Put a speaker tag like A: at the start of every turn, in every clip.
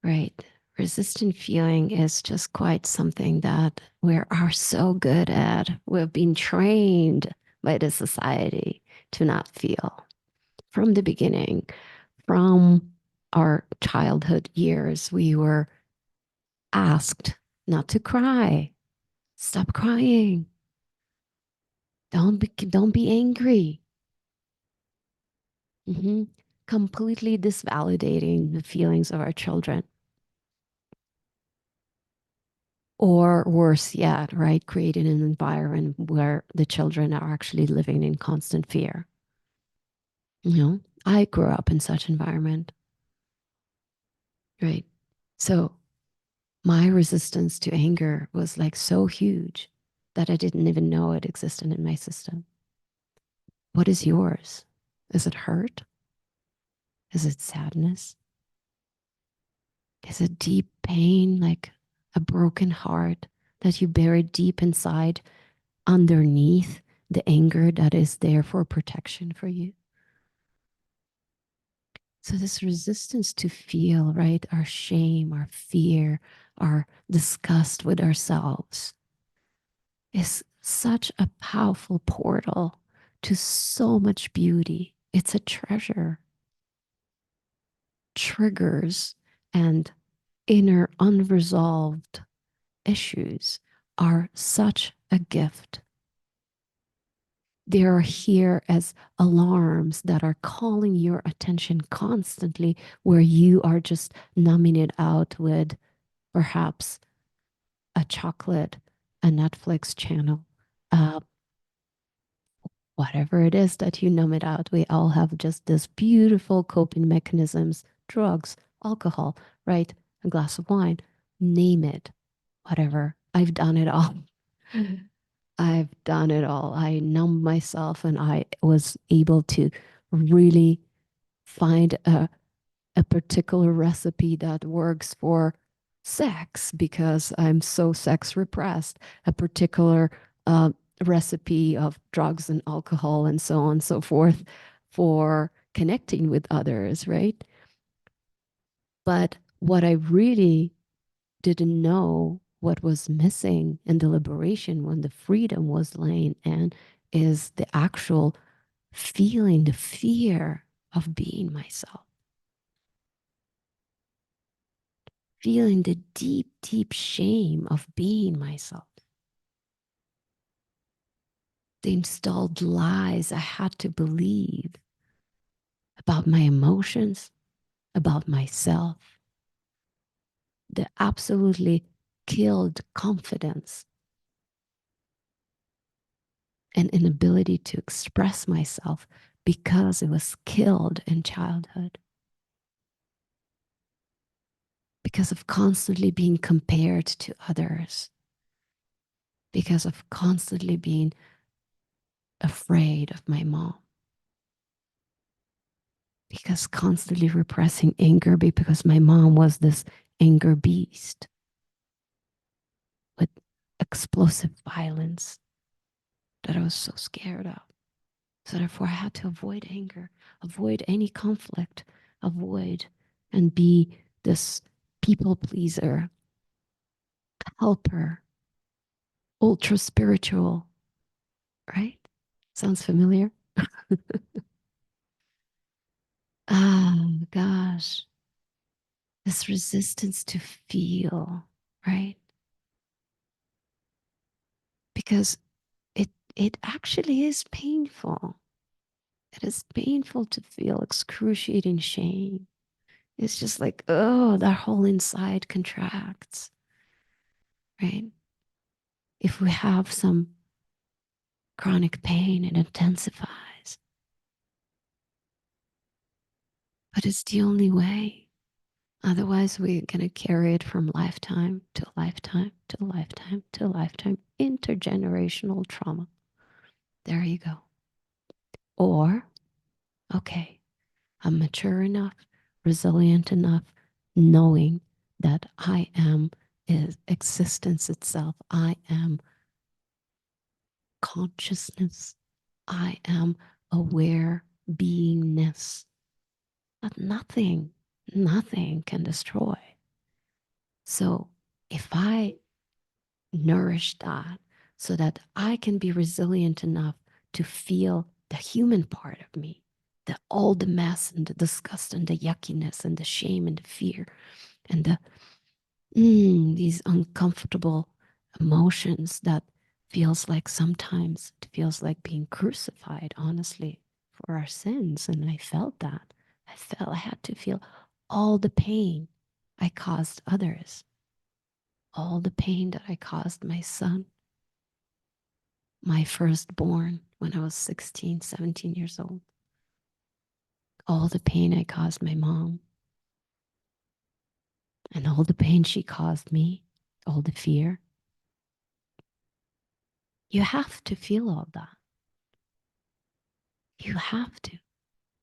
A: right? Resistant feeling is just quite something that we are so good at. We've been trained by the society to not feel from the beginning. From our childhood years, we were asked not to cry. Stop crying. Don't be angry. Mhm. Completely disvalidating the feelings of our children. Or worse yet, right? Creating an environment where the children are actually living in constant fear. You know, I grew up in such environment, right? So my resistance to anger was like so huge that I didn't even know it existed in my system. What is yours? Is it hurt? Is it sadness? Is it deep pain, like a broken heart that you buried deep inside underneath the anger that is there for protection for you? So, this resistance to feel, right, our shame, our fear, our disgust with ourselves is such a powerful portal to so much beauty. It's a treasure. Triggers and inner unresolved issues are such a gift. They are here as alarms that are calling your attention constantly, where you are just numbing it out with perhaps a chocolate, a Netflix channel, uh, whatever it is that you numb it out. We all have just this beautiful coping mechanisms, drugs, alcohol, right? A glass of wine, name it, whatever. I've done it all. I've done it all. I numbed myself and I was able to really find a particular recipe that works for sex because I'm so sex repressed, a particular uh, recipe of drugs and alcohol and so on and so forth for connecting with others, right? But what I really didn't know what was missing in the liberation when the freedom was laying in is the actual feeling, the fear of being myself, feeling the deep, deep shame of being myself, the installed lies I had to believe about my emotions, about myself, the absolutely killed confidence and inability to express myself because it was killed in childhood, because of constantly being compared to others, because of constantly being afraid of my mom, because constantly repressing anger because my mom was this anger beast with explosive violence that I was so scared of. So therefore, I had to avoid anger, avoid any conflict, avoid and be this people pleaser, helper, ultra spiritual, right? Sounds familiar? Ah, gosh, this resistance to feel, right? Because it actually is painful. It is painful to feel excruciating shame. It's just like, oh, that whole inside contracts, right? If we have some chronic pain, it intensifies. But it's the only way. Otherwise, we're going to carry it from lifetime to lifetime to lifetime to lifetime, intergenerational trauma. There you go. Or, okay, I'm mature enough, resilient enough, knowing that I am is existence itself. I am consciousness. I am aware beingness. But nothing can destroy. So if I nourish that so that I can be resilient enough to feel the human part of me, all the mess and the disgust and the yuckiness and the shame and the fear and these uncomfortable emotions that feels like sometimes it feels like being crucified, honestly, for our sins. And I felt that. I had to feel all the pain I caused others, all the pain that I caused my son, my firstborn, when I was 16, 17 years old, all the pain I caused my mom, and all the pain she caused me, all the fear. You have to feel all that. You have to.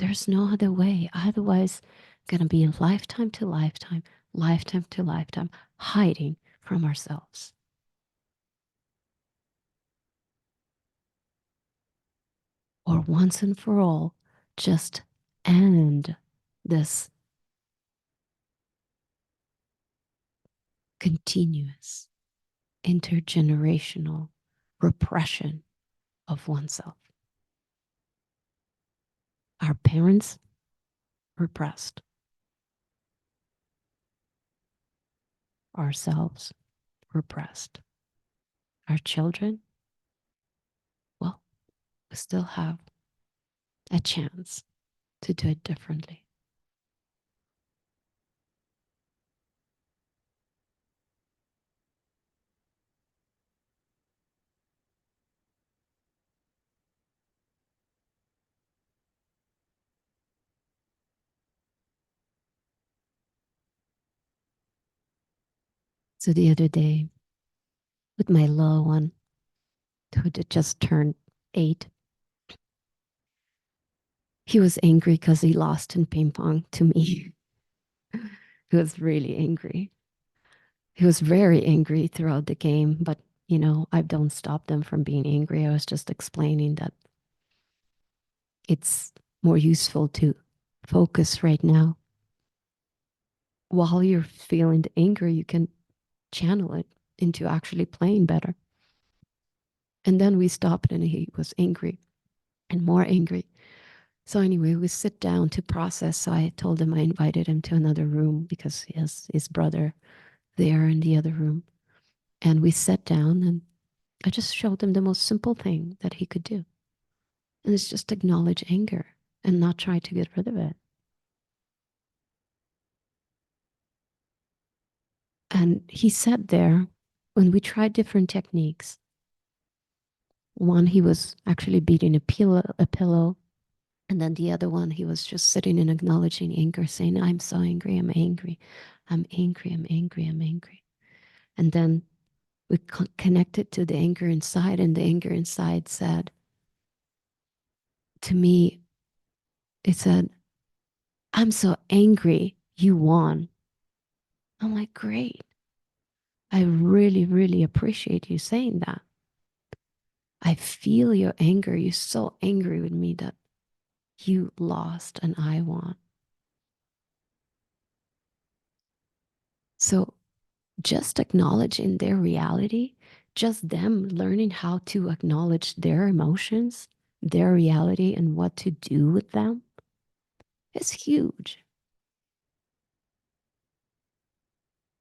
A: There's no other way. Otherwise, going to be lifetime to lifetime, lifetime to lifetime, hiding from ourselves. Or once and for all, just end this continuous intergenerational repression of oneself. Our parents repressed ourselves, repressed our children. Well, we still have a chance to do it differently. So the other day, with my little one, who just turned 8, he was angry because he lost in ping pong to me. He was really angry. He was very angry throughout the game, but I don't stop them from being angry. I was just explaining that it's more useful to focus right now. While you're feeling the anger, you can channel it into actually playing better. And then we stopped and he was angry and more angry. So anyway, we sit down to process. So I told him I invited him to another room because he has his brother there in the other room. And we sat down and I just showed him the most simple thing that he could do. And it's just acknowledge anger and not try to get rid of it. And he sat there when we tried different techniques. One, he was actually beating a pillow. And then the other one, he was just sitting and acknowledging anger, saying, I'm so angry, I'm angry, I'm angry, I'm angry, I'm angry. And then we connected to the anger inside, and the anger inside said, to me, it said, I'm so angry, you won. I'm like, great. I really, really appreciate you saying that. I feel your anger. You're so angry with me that you lost and I won. So just acknowledging their reality, just them learning how to acknowledge their emotions, their reality, and what to do with them is huge.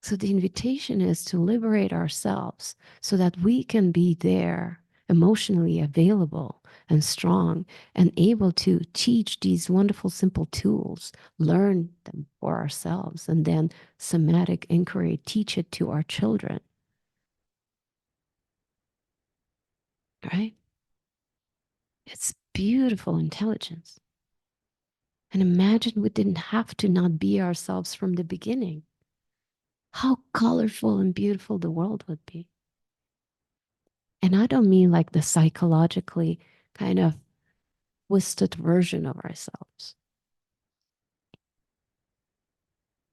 A: So the invitation is to liberate ourselves so that we can be there, emotionally available and strong and able to teach these wonderful, simple tools, learn them for ourselves, and then somatic inquiry, teach it to our children, right? It's beautiful intelligence. And imagine we didn't have to not be ourselves from the beginning. How colorful and beautiful the world would be. And I don't mean like the psychologically kind of twisted version of ourselves,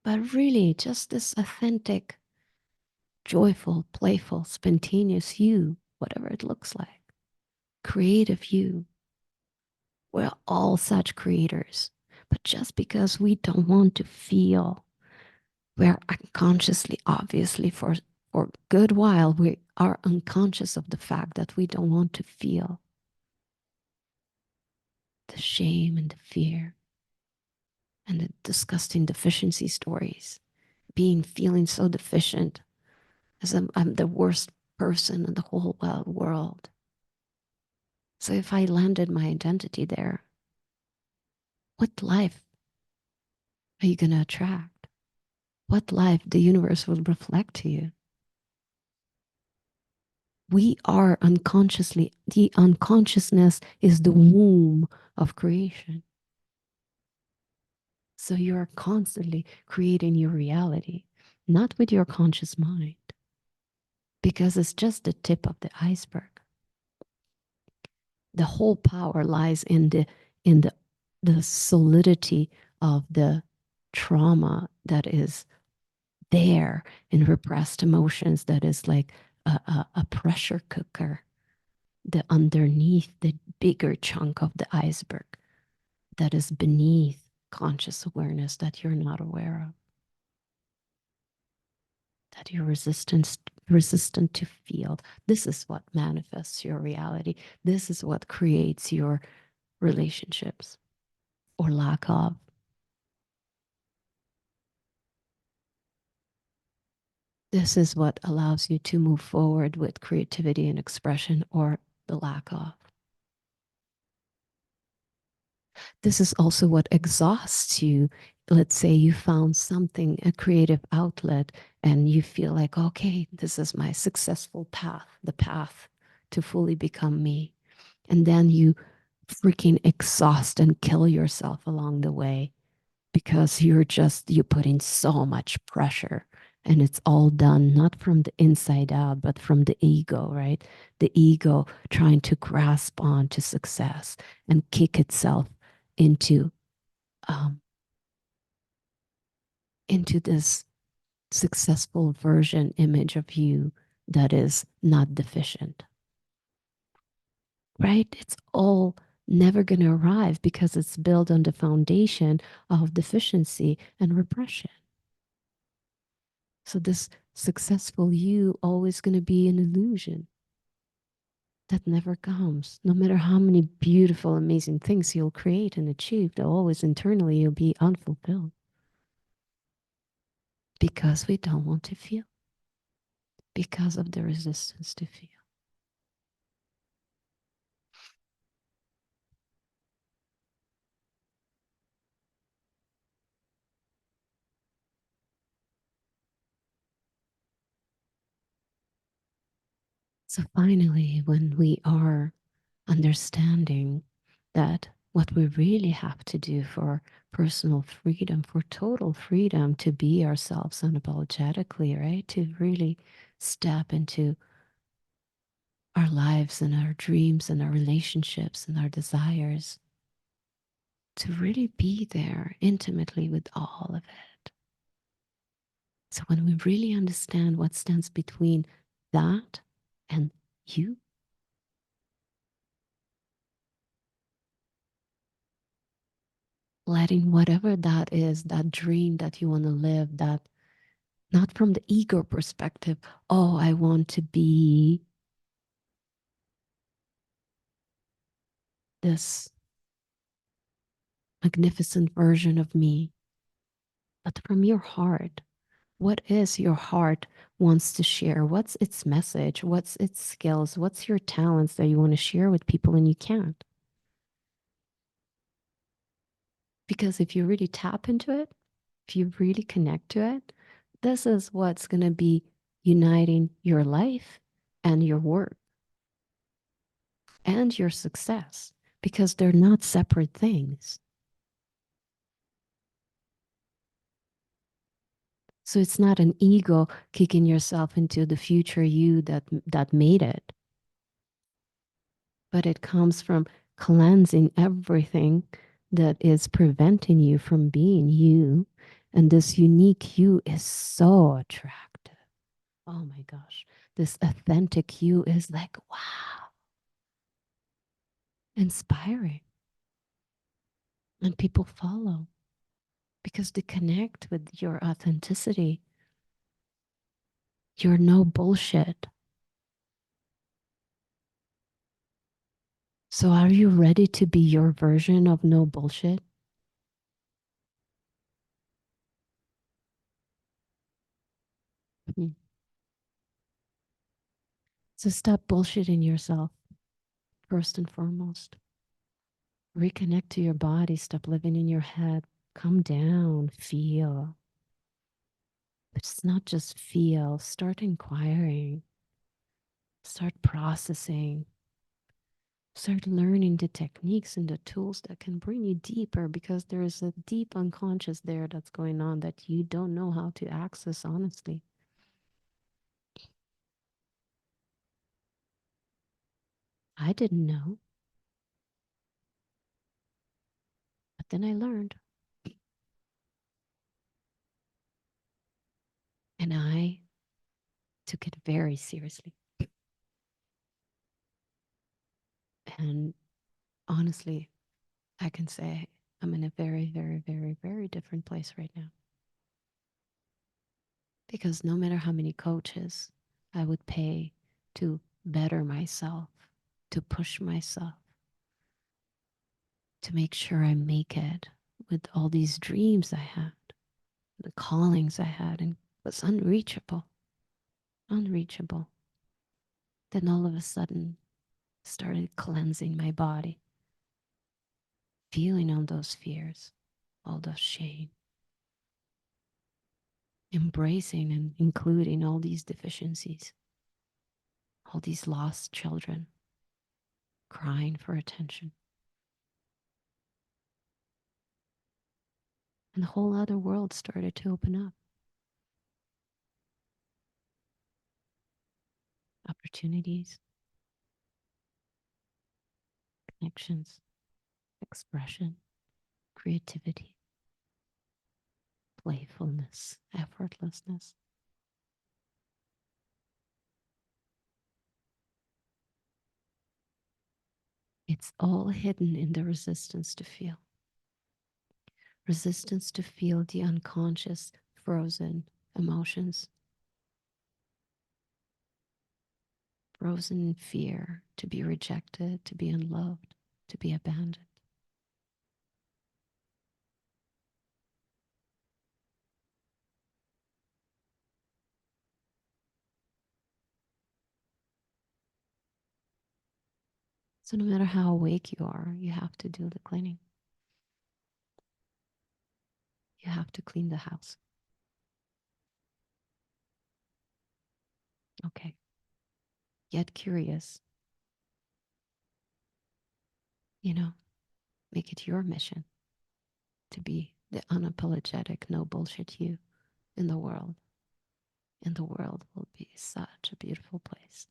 A: but really just this authentic, joyful, playful, spontaneous you, whatever it looks like, creative you. We're all such creators. But just because we don't want to feel We're unconsciously, obviously, for good while, we are unconscious of the fact that we don't want to feel the shame and the fear and the disgusting deficiency stories. Feeling so deficient as I'm the worst person in the whole world. So if I landed my identity there, what life are you going to attract? What life the universe will reflect to you? We are unconsciously, the unconsciousness is the womb of creation. So you're constantly creating your reality, not with your conscious mind, because it's just the tip of the iceberg. The whole power lies in the solidity of the trauma that is there in repressed emotions, that is like a pressure cooker, the underneath the bigger chunk of the iceberg that is beneath conscious awareness that you're not aware of, that you're resistant to feel. This is what manifests your reality. This is what creates your relationships or lack of. This is what allows you to move forward with creativity and expression or the lack of. This is also what exhausts you. Let's say you found something, a creative outlet, and you feel like, okay, this is my successful path, the path to fully become me. And then you freaking exhaust and kill yourself along the way because you put in so much pressure, and it's all done not from the inside out but from the ego, right? The ego trying to grasp on to success and kick itself into um, into this successful version image of you that is not deficient, right? It's all never going to arrive because it's built on the foundation of deficiency and repression. So this successful you always going to be an illusion that never comes. No matter how many beautiful, amazing things you'll create and achieve, always internally you'll be unfulfilled because we don't want to feel, because of the resistance to feel. So finally, when we are understanding that what we really have to do for personal freedom, for total freedom to be ourselves unapologetically, right? To really step into our lives and our dreams and our relationships and our desires, to really be there intimately with all of it. So when we really understand what stands between that and you, letting whatever that is, that dream that you want to live, that not from the ego perspective, oh, I want to be this magnificent version of me, but from your heart. What is your heart wants to share? What's its message? What's its skills? What's your talents that you want to share with people and you can't? Because if you really tap into it, if you really connect to it, this is what's going to be uniting your life and your work and your success, because they're not separate things. So it's not an ego kicking yourself into the future you that made it, but it comes from cleansing everything that is preventing you from being you. And this unique you is so attractive. Oh my gosh. This authentic you is like, wow, inspiring. And people follow. Because to connect with your authenticity, you're no bullshit. So are you ready to be your version of no bullshit? Hmm. So stop bullshitting yourself first and foremost. Reconnect to your body. Stop living in your head. Come down. Feel. But it's not just feel. Start inquiring. Start processing. Start learning the techniques and the tools that can bring you deeper because there is a deep unconscious there that's going on that you don't know how to access honestly. I didn't know, but then I learned and I took it very seriously. And honestly, I can say I'm in a very, very, very, very different place right now. Because no matter how many coaches I would pay to better myself, to push myself, to make sure I make it with all these dreams I had, the callings I had, and was unreachable, unreachable. Then all of a sudden started cleansing my body, feeling all those fears, all those shame, embracing and including all these deficiencies, all these lost children crying for attention. And the whole other world started to open up. Opportunities, connections, expression, creativity, playfulness, effortlessness. It's all hidden in the resistance to feel. Resistance to feel the unconscious, frozen emotions, frozen in fear to be rejected, to be unloved, to be abandoned. So, no matter how awake you are, you have to do the cleaning. You have to clean the house. Okay. Get curious. You know, make it your mission to be the unapologetic, no bullshit you in the world. And the world will be such a beautiful place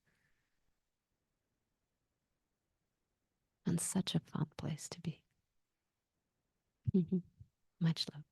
A: and such a fun place to be. Much love.